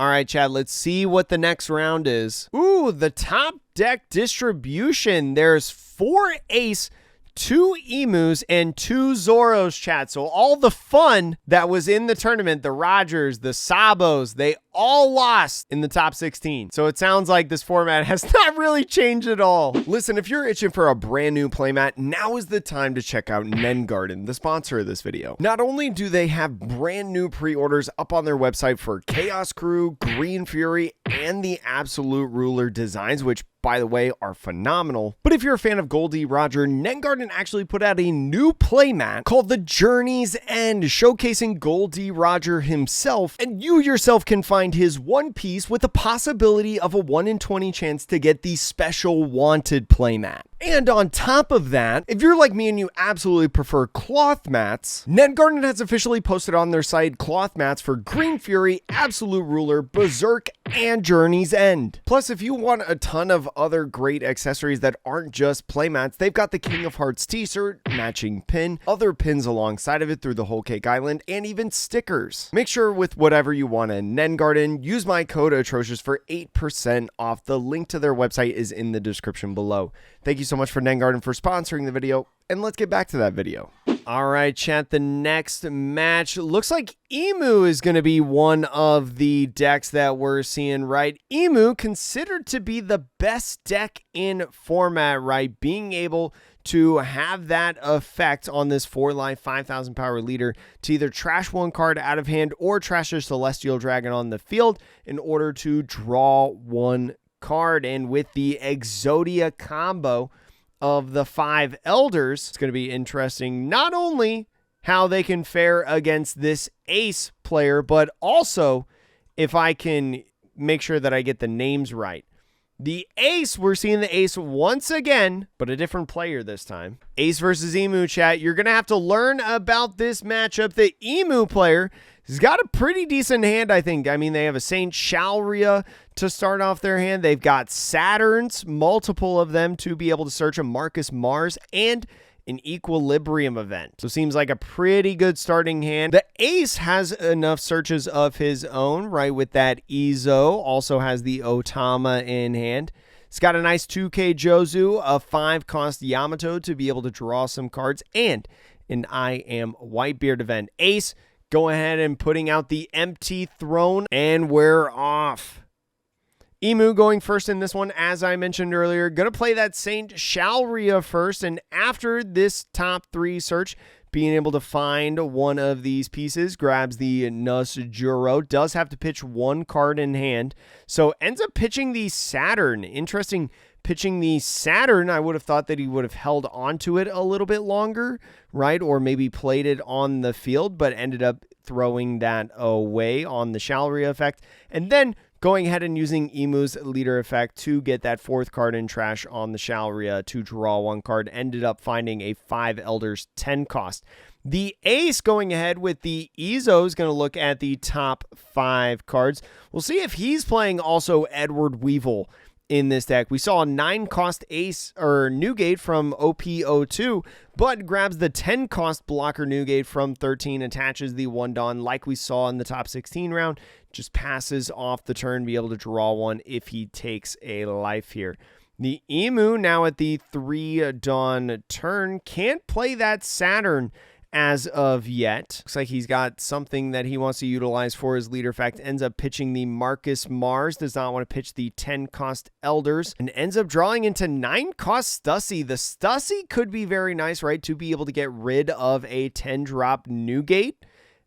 All right, Chad, let's see what the next round is. Ooh, the top deck distribution. There's 4 ace, 2 emus, and 2 Zoros, chat. So all the fun that was in the tournament, the Rogers, the Sabos, they all lost in the top 16. So it sounds like this format has not really changed at all. Listen, if you're itching for a brand new playmat, now is the time to check out Nen Garden, the sponsor of this video. Not only do they have brand new pre-orders up on their website for Chaos Crew, Green Fury, and the Absolute Ruler designs, which by the way, are phenomenal. But if you're a fan of Goldie Roger, Nen Garden actually put out a new playmat called The Journey's End, showcasing Goldie Roger himself, and you yourself can find his one piece with the possibility of a 1 in 20 chance to get the special wanted playmat. And on top of that, if you're like me and you absolutely prefer cloth mats, Nen Garden has officially posted on their site cloth mats for Green Fury, Absolute Ruler, Berserk, and Journey's End. Plus, if you want a ton of other great accessories that aren't just playmats, they've got the King of Hearts t-shirt, matching pin, other pins alongside of it through the whole cake island, and even stickers. Make sure with whatever you want in Nen Garden, use my code Atrocious for 8% off. The link to their website is in the description below. Thank you so much for Nen Garden for sponsoring the video, and let's get back to that video. All right, chat, the next match looks like Imu is going to be one of the decks that we're seeing, right? Imu considered to be the best deck in format, right? Being able to have that effect on this 4-life, 5,000 power leader to either trash one card out of hand or trash a Celestial Dragon on the field in order to draw one card. And with the Exodia combo of the 5 elders, it's going to be interesting not only how they can fare against this ace player, but also if I can make sure that I get the names right. The ace, we're seeing the ace once again, but a different player this time. Ace versus Emu, chat. You're going to have to learn about this matchup. The Emu player has got a pretty decent hand, I think. I mean, they have a Saint Shalria to start off their hand. They've got Saturns, multiple of them, to be able to search a Marcus Mars and an Equilibrium event. So seems like a pretty good starting hand. The ace has enough searches of his own, right, with that Izo. Also has the Otama in hand. It's got a nice 2K Jozu, a 5-cost Yamato to be able to draw some cards, and an I Am Whitebeard event. Ace, go ahead and putting out the empty throne, and we're off. Imu going first in this one, as I mentioned earlier. Going to play that Saint Shalria first, and after this top 3 search, being able to find one of these pieces, grabs the Nusjuro, does have to pitch 1 card in hand, so ends up pitching the Saturn. Interesting, pitching the Saturn. I would have thought that he would have held onto it a little bit longer, right, or maybe played it on the field, but ended up throwing that away on the Shalria effect, and then going ahead and using Imu's leader effect to get that 4th card in trash on the Shalria to draw 1 card. Ended up finding a 5 elders 10 cost. The ace going ahead with the Izo is going to look at the top 5 cards. We'll see if he's playing also Edward Weevil in this deck. We saw a 9-cost ace or Newgate from OP02, but grabs the 10-cost blocker Newgate from 13, attaches the 1 Dawn like we saw in the top 16 round, just passes off the turn, be able to draw 1 if he takes a life here. The Emu now at the 3 Dawn turn can't play that Saturn as of yet. Looks like he's got something that he wants to utilize for his leader effect. Ends up pitching the Marcus Mars. Does not want to pitch the 10-cost Elders. And ends up drawing into 9-cost Stussy. The Stussy could be very nice, right? To be able to get rid of a 10-drop Newgate.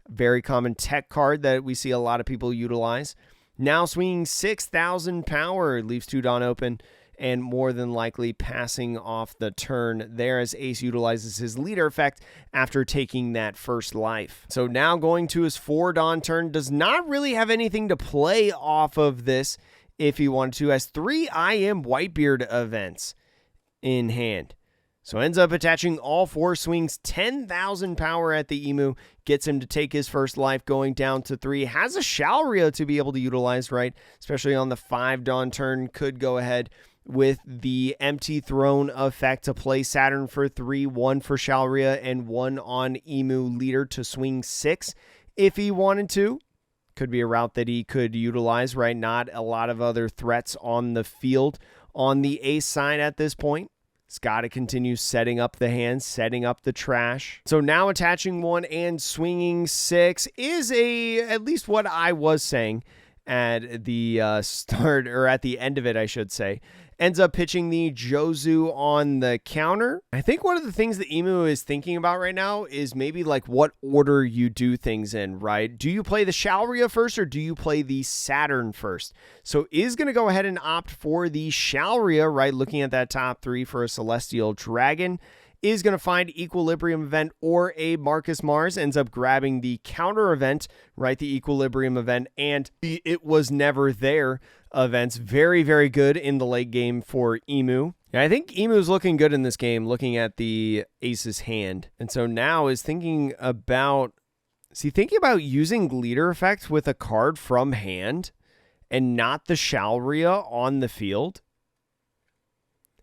Very common tech card that we see a lot of people utilize. Now swinging 6,000 power. Leaves 2 Dawn open. And more than likely passing off the turn there as Ace utilizes his leader effect after taking that first life. So now going to his 4 Dawn turn, does not really have anything to play off of this if he wanted to, has 3 I Am Whitebeard events in hand. So ends up attaching all 4, swings 10,000 power at the Emu, gets him to take his first life, going down to 3. Has a Shalria to be able to utilize, right? Especially on the 5 Dawn turn, could go ahead with the empty throne effect to play Saturn for 3, 1 for Shalria, and 1 on Emu leader to swing 6 if he wanted to. Could be a route that he could utilize, right? Not a lot of other threats on the field on the ace side at this point. It's got to continue setting up the hand, setting up the trash. So now attaching 1 and swinging 6 is at least what I was saying at the start, or at the end of it, I should say. Ends up pitching the Jozu on the counter. I think one of the things that Imu is thinking about right now is maybe like what order you do things in, right? Do you play the Shalria first or do you play the Saturn first? So is going to go ahead and opt for the Shalria, right? Looking at that top 3 for a Celestial Dragon. Is going to find Equilibrium event or a Marcus Mars. Ends up grabbing the counter event, right? The Equilibrium event and the It Was Never There events. Very, very good in the late game for Imu. And I think Imu's looking good in this game, looking at the ace's hand. And so now is thinking about, using Leader Effect with a card from hand and not the Shalria on the field?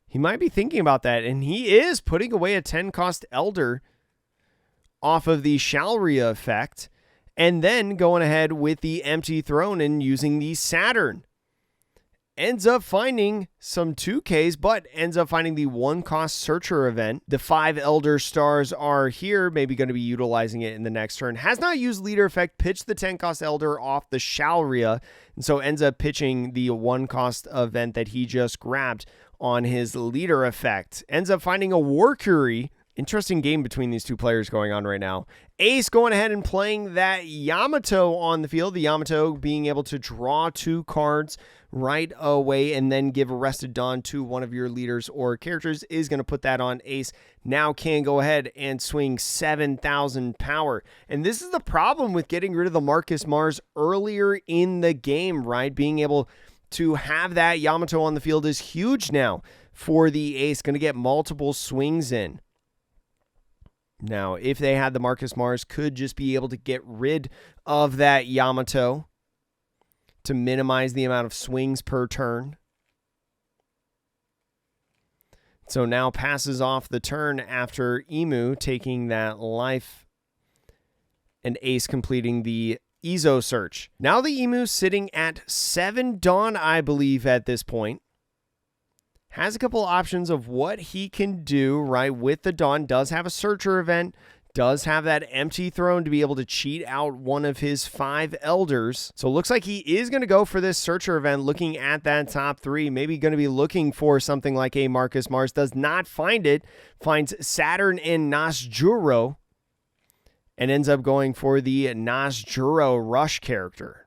He might be thinking about that, and he is putting away a 10-cost Elder off of the Shalria effect, and then going ahead with the Empty Throne and using the Saturn. Ends up finding some 2Ks, but ends up finding the 1-cost Searcher event. The 5 Elder Stars are here, maybe going to be utilizing it in the next turn. Has not used Leader Effect, pitched the 10-cost Elder off the Shalria, and so ends up pitching the 1-cost event that he just grabbed on his Leader Effect. Ends up finding a Warcury. Interesting game between these two players going on right now. Ace going ahead and playing that Yamato on the field. The Yamato being able to draw 2 cards right away and then give Arrested Dawn to one of your leaders or characters is going to put that on Ace. Now can go ahead and swing 7,000 power. And this is the problem with getting rid of the Marcus Mars earlier in the game, right? Being able to have that Yamato on the field is huge now for the Ace. Going to get multiple swings in. Now, if they had the Marcus Mars, could just be able to get rid of that Yamato to minimize the amount of swings per turn. So now passes off the turn after Imu taking that life and Ace completing the Ezo search. Now the Imu sitting at 7 Dawn, I believe, at this point. Has a couple options of what he can do, right, with the Dawn. Does have a Searcher event. Does have that Empty Throne to be able to cheat out one of his 5 Elders. So it looks like he is going to go for this Searcher event, looking at that top 3. Maybe going to be looking for something like a Marcus Mars. Does not find it. Finds Saturn and Nasjuro. And ends up going for the Nasjuro Rush character.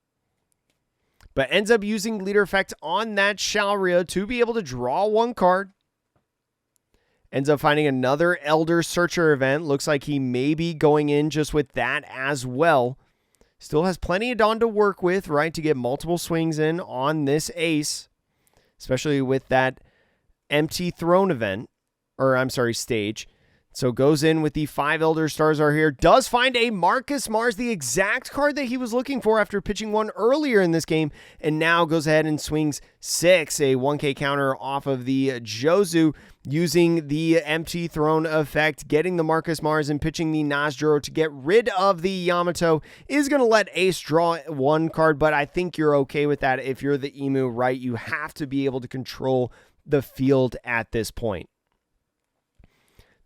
But ends up using Leader Effect on that Shalria to be able to draw 1 card. Ends up finding another Elder Searcher event. Looks like he may be going in just with that as well. Still has plenty of Dawn to work with, right, to get multiple swings in on this Ace. Especially with that Empty Throne event. Or, I'm sorry, stage. So goes in with the 5 Elder Stars are here. Does find a Marcus Mars, the exact card that he was looking for after pitching 1 earlier in this game. And now goes ahead and swings 6, a 1K counter off of the Jozu, using the Empty Throne effect, getting the Marcus Mars and pitching the Nasjuro to get rid of the Yamato. Is going to let Ace draw 1 card, but I think you're okay with that if you're the Imu, right? You have to be able to control the field at this point.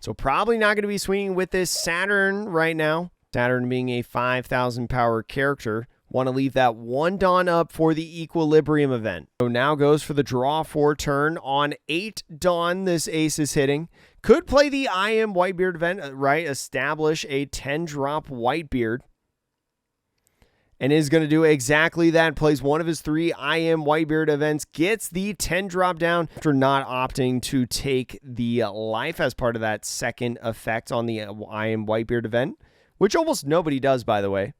So probably not going to be swinging with this Saturn right now. Saturn being a 5,000 power character. Want to leave that 1 Dawn up for the Equilibrium event. So now goes for the draw 4 turn on 8 Dawn. This Ace is hitting. Could play the I Am Whitebeard event, right? Establish a 10-drop Whitebeard. And is going to do exactly that. Plays one of his 3 I Am Whitebeard events. Gets the 10 drop down after not opting to take the life as part of that second effect on the I Am Whitebeard event. Which almost nobody does, by the way,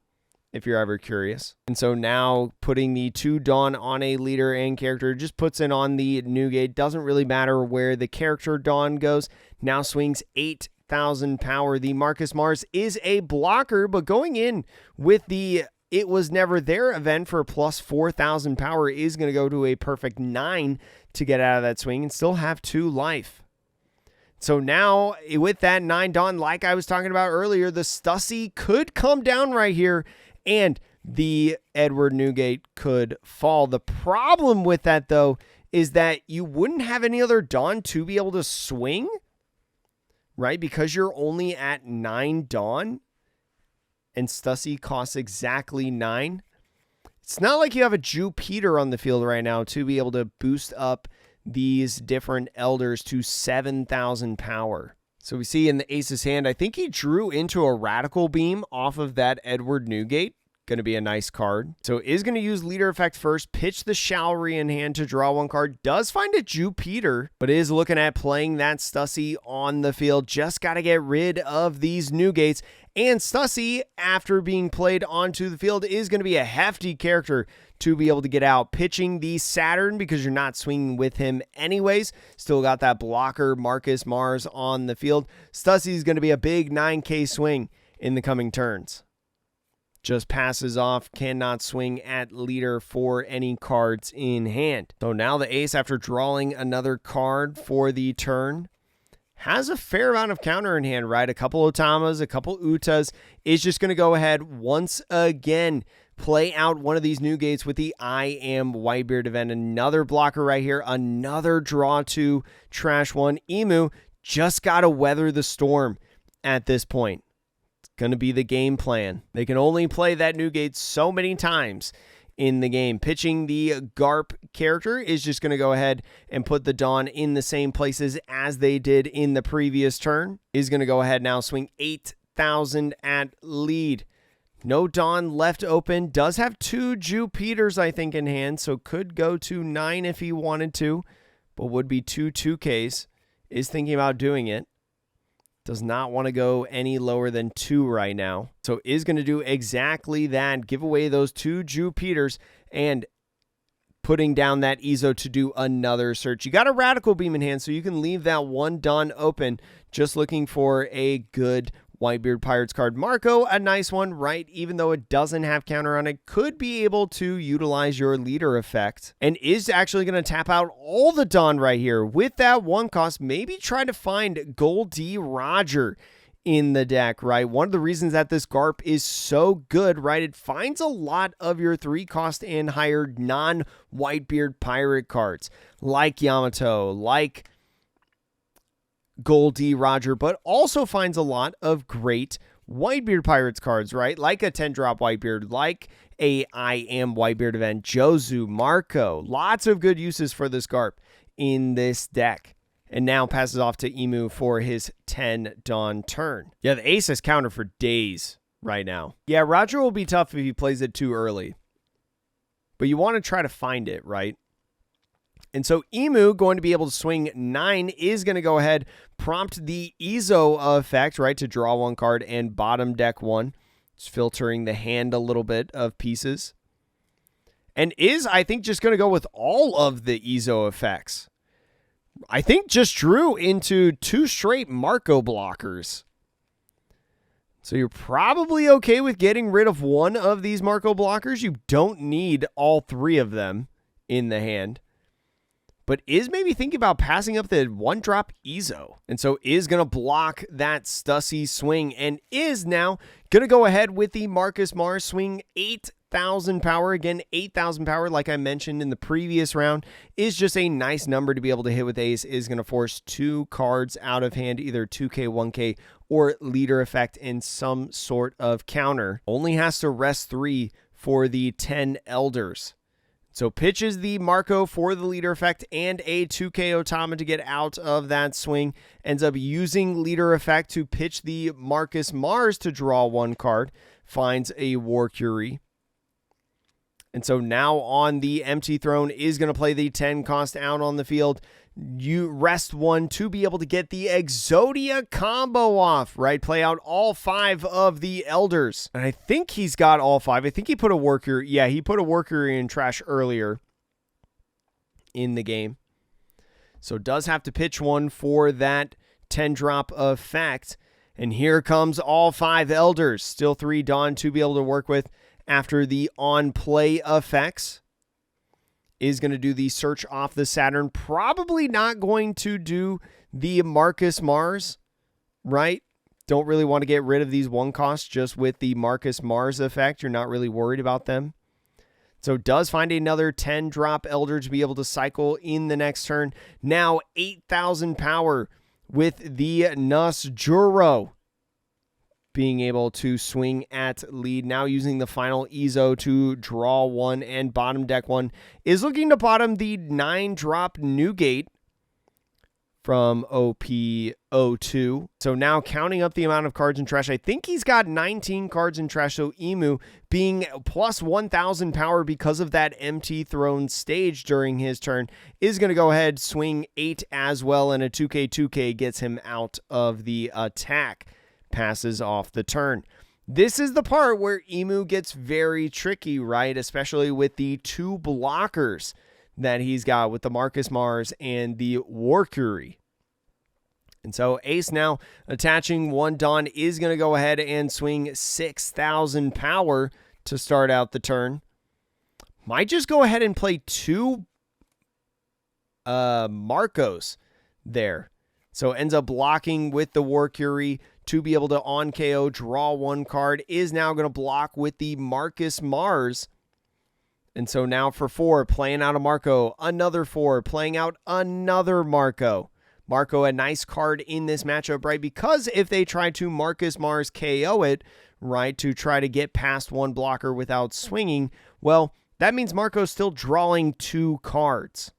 if you're ever curious. And so now putting the 2 Dawn on a leader and character. Just puts it on the Newgate. Doesn't really matter where the character Dawn goes. Now swings 8,000 power. The Marcus Mars is a blocker, but going in with the It Was Never There event for plus 4,000 power is going to go to a perfect 9 to get out of that swing and still have 2 life. So now with that 9 Dawn, like I was talking about earlier, the Stussy could come down right here and the Edward Newgate could fall. The problem with that, though, is that you wouldn't have any other Dawn to be able to swing, right? Because you're only at 9 Dawn, and Stussy costs exactly 9. It's not like you have a Jupiter on the field right now to be able to boost up these different elders to 7,000 power. So we see in the Ace's hand, I think he drew into a Radical Beam off of that Edward Newgate. Going to be a nice card. So is going to use leader effect first, pitch the Showery in hand to draw 1 card. Does find a Jupiter, but is looking at playing that Stussy on the field. Just got to get rid of these Newgates. And Stussy, after being played onto the field, is going to be a hefty character to be able to get out. Pitching the Saturn because you're not swinging with him anyways. Still got that blocker Marcus Mars on the field. Stussy is going to be a big 9K swing in the coming turns. Just passes off, cannot swing at leader for any cards in hand. So now the Ace, after drawing another card for the turn, has a fair amount of counter in hand, right? A couple Otamas, a couple Utas, is just going to go ahead once again, play out one of these Newgates with the I Am Whitebeard event. Another blocker right here, another draw to trash 1. Imu just got to weather the storm at this point. Going to be the game plan. They can only play that Newgate so many times in the game. Pitching the Garp character is just going to go ahead and put the Dawn in the same places as they did in the previous turn. Is going to go ahead now, swing 8,000 at lead. No Dawn left open. Does have 2 Jupiters, I think, in hand, so could go to 9 if he wanted to, but would be 2 2Ks. Is thinking about doing it. Does not want to go any lower than 2 right now. So is going to do exactly that. Give away those 2 Jupiters and putting down that Ezo to do another search. You got a Radical Beam in hand, so you can leave that 1 Dawn open. Just looking for a good Whitebeard Pirates card. Marco, a nice one, right? Even though it doesn't have counter on it, could be able to utilize your leader effect and is actually going to tap out all the Dawn right here with that 1 cost. Maybe try to find Goldie Roger in the deck, right? One of the reasons that this Garp is so good, right? It finds a lot of your 3 cost and higher non-Whitebeard pirate cards like Yamato, like Goldie Roger, but also finds a lot of great Whitebeard Pirates cards, right? Like a 10-drop Whitebeard, like a I Am Whitebeard event, Jozu, Marco. Lots of good uses for this Garp in this deck. And now passes off to Imu for his 10 Dawn turn. Yeah, the Ace has counter for days right now. Yeah, Roger will be tough if he plays it too early. But you want to try to find it, right? And so Imu, going to be able to swing 9, is going to go ahead, prompt the Ezo effect, right, to draw 1 card and bottom deck 1. Just filtering the hand a little bit of pieces. And is, I think, just going to go with all of the Ezo effects. I think just drew into 2 straight Marco blockers. So you're probably okay with getting rid of 1 of these Marco blockers. You don't need all 3 of them in the hand. But is maybe thinking about passing up the 1-drop Ezo. And so is going to block that Stussy swing. And is now going to go ahead with the Marcus Mars swing 8,000 power. Again, 8,000 power, like I mentioned in the previous round, is just a nice number to be able to hit with Ace. Is going to force 2 cards out of hand, either 2K, 1K, or leader effect and some sort of counter. Only has to rest 3 for the 10 Elders. So pitches the Marco for the leader effect and a 2K Otama to get out of that swing. Ends up using leader effect to pitch the Marcus Mars to draw 1 card. Finds a War Curie. And so now on the empty throne is going to play the 10 cost out on the field. You rest 1 to be able to get the Exodia combo off, right? Play out all 5 of the Elders. And I think he's got all 5. I think he put a worker. Yeah, he put a worker in trash earlier in the game. So does have to pitch 1 for that 10-drop effect. And here comes all 5 Elders. Still 3 Dawn to be able to work with after the on-play effects. Is going to do the search off the Saturn. Probably not going to do the Marcus Mars, right? Don't really want to get rid of these 1 costs just with the Marcus Mars effect. You're not really worried about them. So does find another 10 drop Elder to be able to cycle in the next turn. Now 8,000 power with the Nasjuro being able to swing at lead. Now using the final Ezo to draw 1 and bottom deck 1. Is looking to bottom the 9 drop Newgate from OP02. So now counting up the amount of cards in trash, I think he's got 19 cards in trash. So Imu being plus 1,000 power because of that empty throne stage during his turn is going to go ahead, swing 8 as well, and a 2K gets him out of the attack. Passes off the turn. This is the part where Imu gets very tricky, right? Especially with the 2 blockers that he's got with the Marcus Mars and the Warcury. And so Ace now attaching 1 Dawn is going to go ahead and swing 6,000 power to start out the turn. Might just go ahead and play 2 Marcos there. So ends up blocking with the Warcury to be able to on KO, draw 1 card. Is now going to block with the Marcus Mars. And so now for 4, playing out a Marco, another 4, playing out another Marco. Marco, a nice card in this matchup, right? Because if they try to Marcus Mars KO it, right, to try to get past 1 blocker without swinging, well, that means Marco's still drawing 2 cards.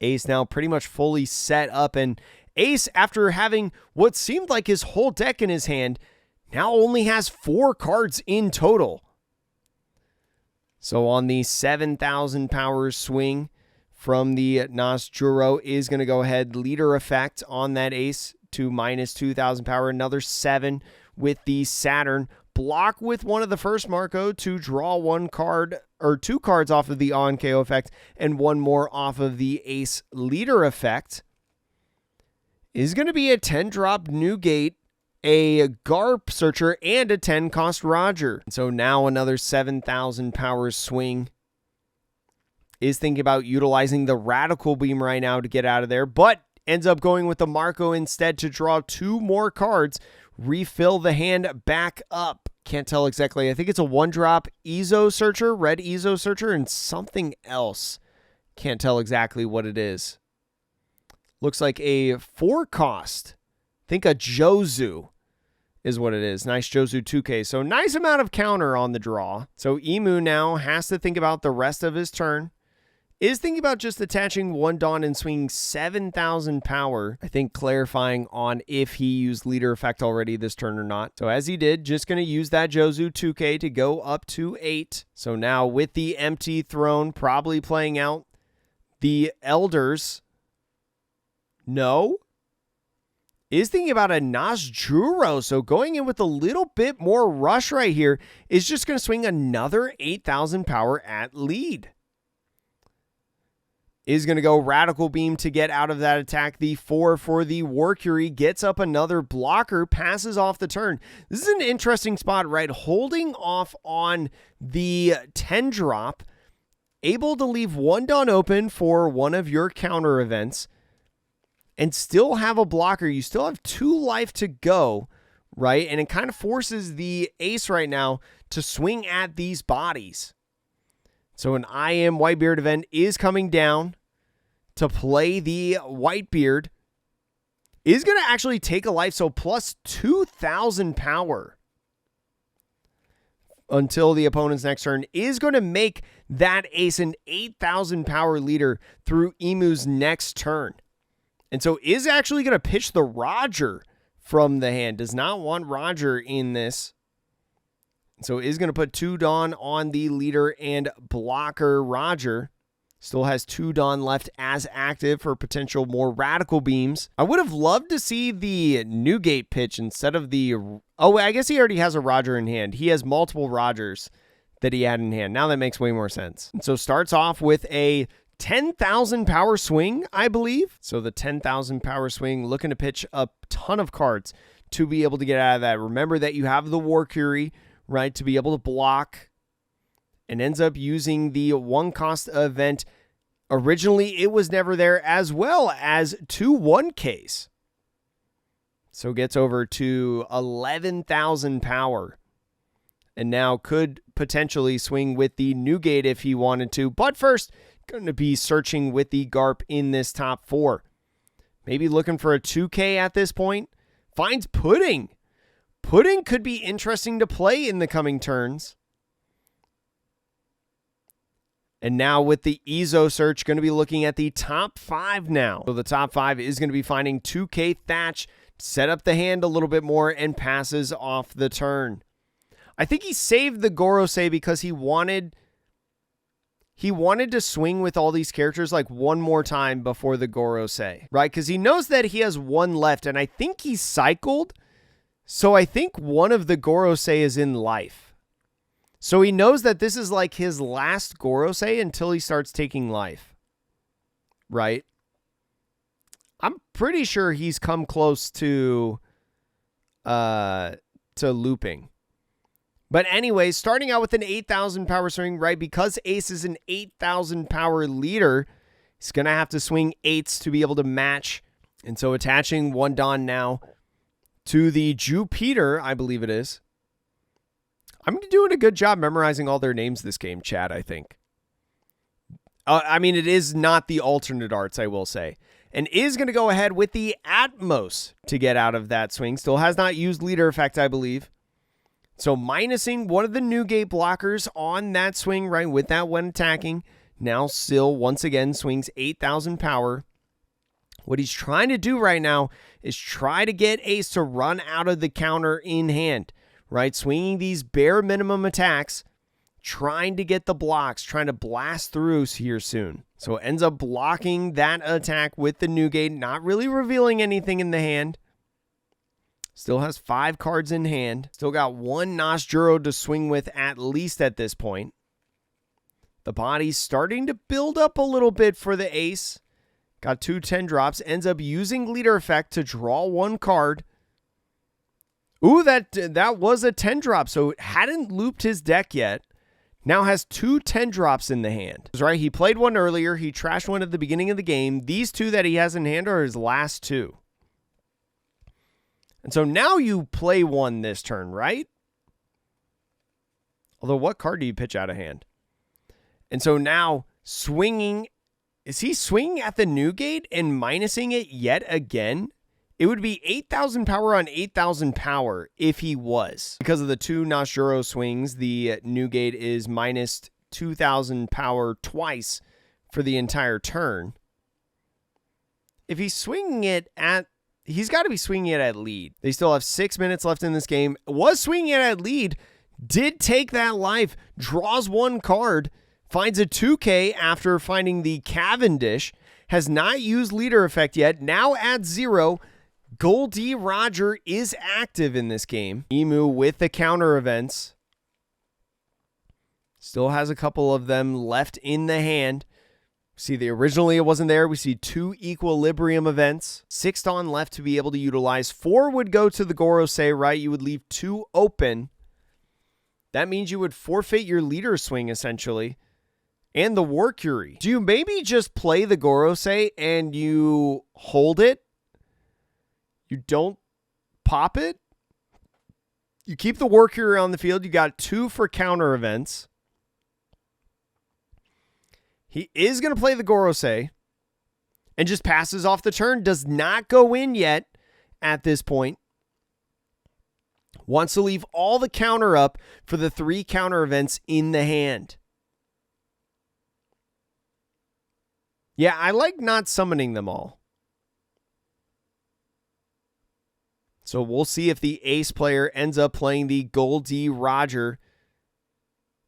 Ace now pretty much fully set up, and Ace, after having what seemed like his whole deck in his hand, now only has 4 cards in total. So on the 7,000 power swing from the Nasjuro is going to go ahead, leader effect on that Ace to minus 2,000 power, another 7 with the Saturn. Block with one of the first Marco to draw 1 card, or 2 cards off of the on KO effect, and 1 more off of the Ace leader effect. Is going to be a 10 drop Newgate, a Garp Searcher, and a 10 cost Roger. So now another 7,000 power swing. Is thinking about utilizing the Radical Beam right now to get out of there, but ends up going with the Marco instead to draw 2 more cards, refill the hand back up. Can't tell exactly. I think it's a 1 drop Ezo Searcher, red Ezo Searcher, and something else. Can't tell exactly what it is. Looks like a 4 cost. I think a Jozu is what it is. Nice Jozu 2K. So nice amount of counter on the draw. So Imu now has to think about the rest of his turn. Is thinking about just attaching 1 Dawn and swinging 7,000 power. I think clarifying on if he used leader effect already this turn or not. So as he did, just going to use that Jozu 2K to go up to 8. So now with the empty throne, probably playing out the Elders. No. Is thinking about a Nasjuro. So going in with a little bit more rush right here is just going to swing another 8,000 power at lead. Is going to go Radical Beam to get out of that attack. The 4 for the Warcury gets up another blocker, passes off the turn. This is an interesting spot, right? Holding off on the 10 drop, able to leave 1 Dawn open for one of your counter events, and still have a blocker. You still have 2 life to go, right? And it kind of forces the Ace right now to swing at these bodies. So an I Am Whitebeard event is coming down to play the Whitebeard. Is going to actually take a life, so plus 2,000 power until the opponent's next turn. Is going to make that Ace an 8,000 power leader through Imu's next turn. And so is actually going to pitch the Roger from the hand. Does not want Roger in this. So is going to put 2 Dawn on the leader and blocker Roger. Still has 2 Dawn left as active for potential more Radical Beams. I would have loved to see the Newgate pitch instead of the... Oh, I guess he already has a Roger in hand. He has multiple Rogers that he had in hand. Now that makes way more sense. And so starts off with a 10,000 power swing, I believe. So the 10,000 power swing, looking to pitch a ton of cards to be able to get out of that. Remember that you have the Warcury, right, to be able to block, and ends up using the 1 cost event. Originally, it was never there, as well as 2 1Ks. So gets over to 11,000 power. And now could potentially swing with the Newgate if he wanted to. But first, going to be searching with the Garp in this top 4. Maybe looking for a 2K at this point. Finds Pudding. Pudding could be interesting to play in the coming turns. And now with the Ezo search, going to be looking at the top 5 now. So the top 5 is going to be finding 2K Thatch, set up the hand a little bit more, and passes off the turn. I think he saved the Gorosei because he wanted to swing with all these characters like one more time before the Gorosei, right? Because he knows that he has one left, and I think he's cycled. So I think one of the Gorosei is in life. So he knows that this is like his last Gorosei until he starts taking life, right? I'm pretty sure he's come close to looping. But anyway, starting out with an 8,000 power swing, right? Because Ace is an 8,000 power leader, he's going to have to swing 8s to be able to match. And so attaching one Don now to the Jupiter, I believe it is. I'm doing a good job memorizing all their names this game, Chad, I think. I mean, it is not the alternate arts, I will say. And is going to go ahead with the Atmos to get out of that swing. Still has not used leader effect, I believe. So minusing one of the Newgate blockers on that swing, right, with that when attacking. Now still, once again, swings 8,000 power. What he's trying to do right now is try to get Ace to run out of the counter in hand, right? Swinging these bare minimum attacks, trying to get the blocks, trying to blast through here soon. So ends up blocking that attack with the Newgate, not really revealing anything in the hand. Still has 5 cards in hand. Still got 1 Noshjuro to swing with at least at this point. The body's starting to build up a little bit for the Ace. Got 2 10 drops. Ends up using leader effect to draw 1 card. Ooh, that was a 10 drop. So it hadn't looped his deck yet. Now has 2 10 drops in the hand. That's right. He played one earlier. He trashed one at the beginning of the game. These 2 that he has in hand are his last 2. And so now you play one this turn, right? Although, what card do you pitch out of hand? And so now swinging. Is he swinging at the Newgate and minusing it yet again? It would be 8,000 power on 8,000 power if he was. Because of the 2 Noshjuro swings, the Newgate is minus 2,000 power twice for the entire turn. If he's swinging it at... He's got to be swinging it at lead. They still have 6 minutes left in this game. Was swinging it at lead. Did take that life. Draws 1 card. Finds a 2K after finding the Cavendish. Has not used leader effect yet. Now at 0. Goldie Roger is active in this game. Imu with the counter events. Still has a couple of them left in the hand. See, originally it wasn't there. We see 2 equilibrium events. 6 on left to be able to utilize. 4 would go to the Gorosei, right? You would leave 2 open. That means you would forfeit your leader swing, essentially. And the War Curie. Do you maybe just play the Gorosei and you hold it? You don't pop it? You keep the War Curie on the field. You got 2 for counter events. He is going to play the Gorosei and just passes off the turn. Does not go in yet at this point. Wants to leave all the counter up for the 3 counter events in the hand. Yeah, I like not summoning them all. So we'll see if the Ace player ends up playing the Goldie Roger.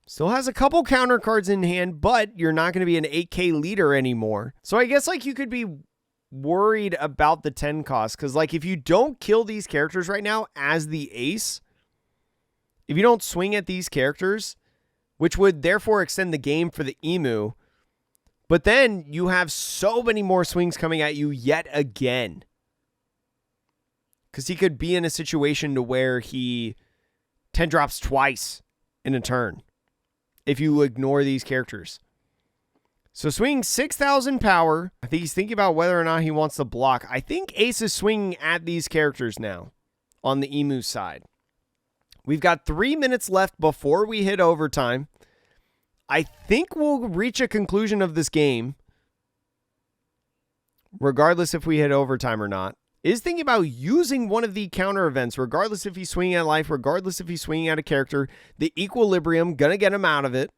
Still has a couple counter cards in hand, but you're not going to be an 8K leader anymore. So I guess like you could be worried about the 10 cost, because like if you don't kill these characters right now as the Ace, if you don't swing at these characters, which would therefore extend the game for the Emu, but then you have so many more swings coming at you yet again. Because he could be in a situation to where he 10 drops twice in a turn if you ignore these characters. So swinging 6,000 power. I think he's thinking about whether or not he wants to block. I think Ace is swinging at these characters now on the Emu side. We've got 3 minutes left before we hit overtime. I think we'll reach a conclusion of this game, regardless if we hit overtime or not. Is thinking about using one of the counter events, regardless if he's swinging at life, regardless if he's swinging at a character. The equilibrium, gonna get him out of it.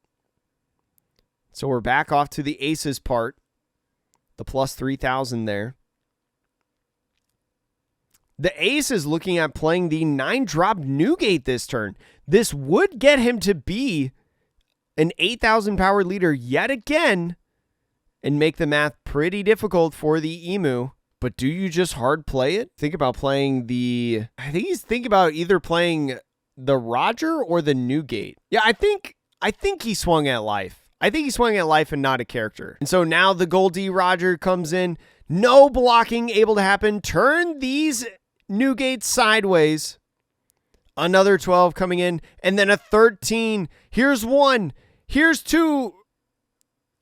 So we're back off to the aces part. The plus 3,000 there. The ace is looking at playing the 9-drop Newgate this turn. This would get him to be an 8,000 power leader yet again and make the math pretty difficult for the Emu. But do you just hard play it? Think about playing the... I think he's thinking about either playing the Roger or the Newgate. Yeah, I think he swung at life. I think he swung at life and not a character. And so now the Goldie Roger comes in. No blocking able to happen. Turn these Newgates sideways. Another 12 coming in. And then a 13. Here's 1. Here's 2.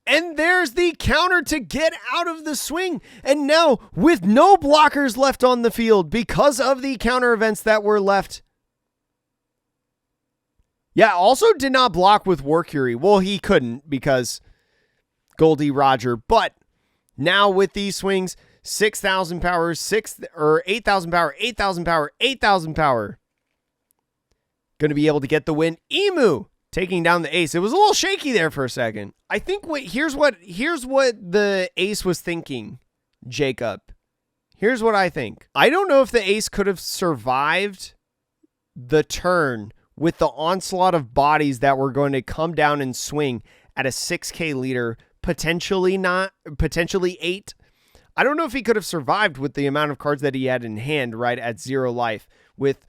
And there's the counter to get out of the swing. And now, with no blockers left on the field because of the counter events that were left. Yeah, also did not block with War Curie. Well, he couldn't because Goldie Roger. But now with these swings, 6,000 power, 8,000 power, 8,000 power, 8,000 power. Going to be able to get the win. Emu taking down the ace. It was a little shaky there for a second. I think here's what the ace was thinking, Jacob. Here's what I think. I don't know if the ace could have survived the turn with the onslaught of bodies that were going to come down and swing at a 6K leader, potentially 8. I don't know if he could have survived with the amount of cards that he had in hand right at 0 life with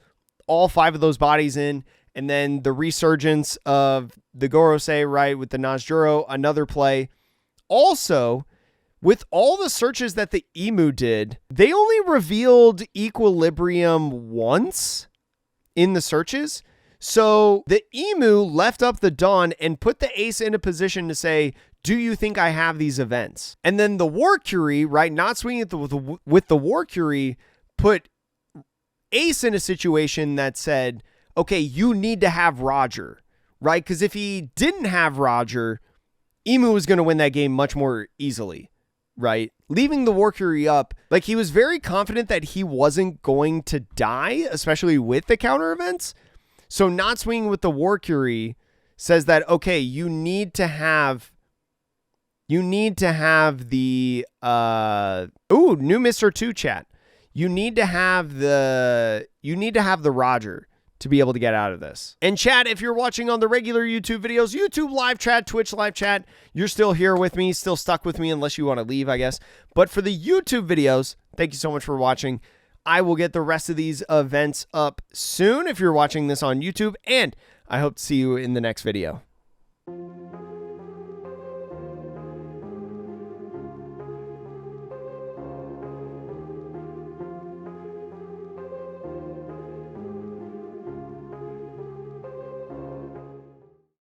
all 5 of those bodies in. And then the resurgence of the Gorosei, right, with the Najuro, another play. Also, with all the searches that the Emu did, they only revealed equilibrium once in the searches. So the Emu left up the Dawn and put the ace in a position to say, do you think I have these events? And then the War Curie, right, not swinging with the War Curie, put ace in a situation that said, okay, you need to have Roger, right? Because if he didn't have Roger, Emu was going to win that game much more easily, right? Leaving the War Curie up, like he was very confident that he wasn't going to die, especially with the counter events. So not swinging with the War Curie says that, okay, you need to have the, new Mr. 2 chat. You need to have the Roger to be able to get out of this. And chat, if you're watching on the regular YouTube videos, YouTube live chat, Twitch live chat, you're still here with me, still stuck with me unless you want to leave, I guess. But for the YouTube videos, thank you so much for watching. I will get the rest of these events up soon if you're watching this on YouTube, and I hope to see you in the next video.